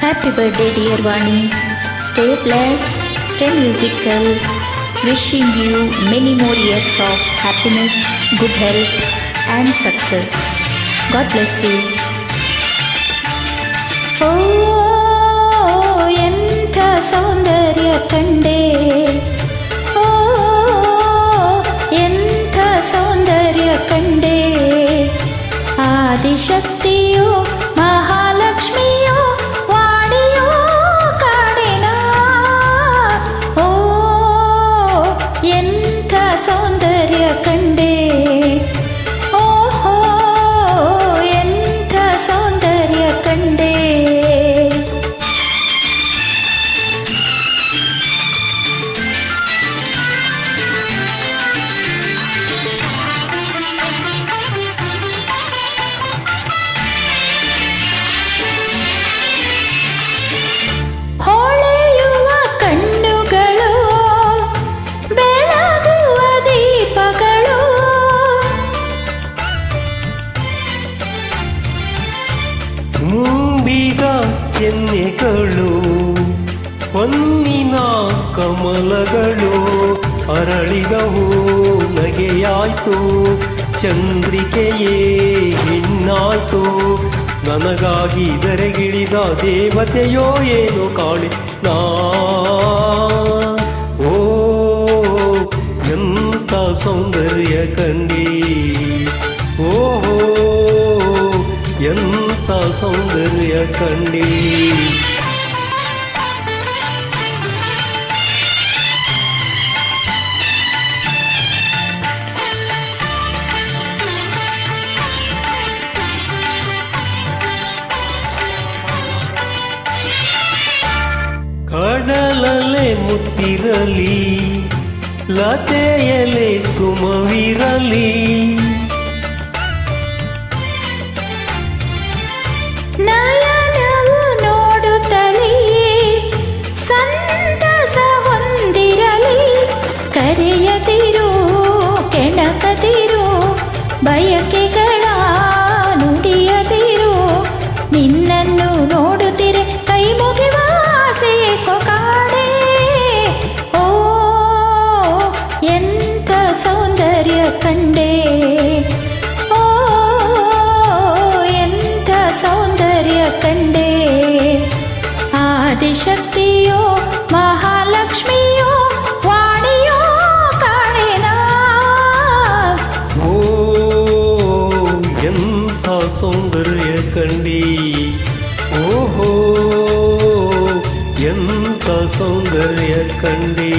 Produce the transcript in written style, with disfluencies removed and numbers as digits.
Happy birthday, dear Vani. Stay blessed, stay musical. Wishing you many more years of happiness, good health, and success. God bless you. Oh, ಎಂಥ ಸೌಂದರ್ಯ ಕಂಡೆ. Oh, ಎಂಥ ಸೌಂದರ್ಯ ಕಂಡೆ. ಆದಿಶಕ್ತಿಯೋ ಮಹಾಲಕ್ಷ್ಮಿಯೋ ವಾಣಿಯೋ ಕಾಡಿನ. ಓ ಎಂಥ ಸೌಂದರ್ಯ ಕಂಡೆ. ಓಹೋ ಎಂಥ ಸೌಂದರ್ಯ ಕಂಡೆ. ತುಂಬಿದ ಕೆನ್ನೆಗಳು ಹೊನ್ನಿನ ಕಮಲಗಳು ಅರಳಿದವು ನಗೆಯಾಯ್ತು ಚಂದ್ರಿಕೆಯೇ ಹೆಣ್ಣಾಯ್ತು ನನಗಾಗಿ ಧರೆಗಿಳಿದ ದೇವತೆಯೋ ಏನು ಕಾಳಿ ನಾ. ಓ ಎಂಥ ಸೌಂದರ್ಯ ಕಂಡಿ. ಓಹೋ ಎಂಥ ಸೌಂದರ್ಯ ಕಂಡಿ. ಕಡಲಲೆ ಮುತ್ತಿರಲಿ ಲತೆಯಲೆ ಸುಮವಿರಲಿ. ನಯನವು ನೋಡುತ್ತಲೇ ಸಂತಸ ಹೊಂದಿರಲಿ. ಕರೆಯದಿರು ಕೆಣಕದಿರು ಬಯಕೆಗಳ ನುಡಿಯದಿರು. ನಿನ್ನನ್ನು ನೋಡುತ್ತಿರೆ ಕೈ ಮುಗಿವ ಆಸೆ ಕೊಕಾಡೆ. ಓ ಎಂಥ ಸೌಂದರ್ಯ ಕಂಡೆ. ಓ ಎಂಥ ಸೌಂದರ್ಯ ಕಂಡೆ. ಆದಿಶಕ್ತಿಯೋ ಮಹಾಲಕ್ಷ್ಮಿಯೋ ವಾಣಿಯೋ ಕಾಣೆನ. ಓ ಎಂಥ ಸೌಂದರ್ಯ ಕಂಡಿ. ಓಹೋ ಎಂಥ ಸೌಂದರ್ಯ ಕಂಡಿ.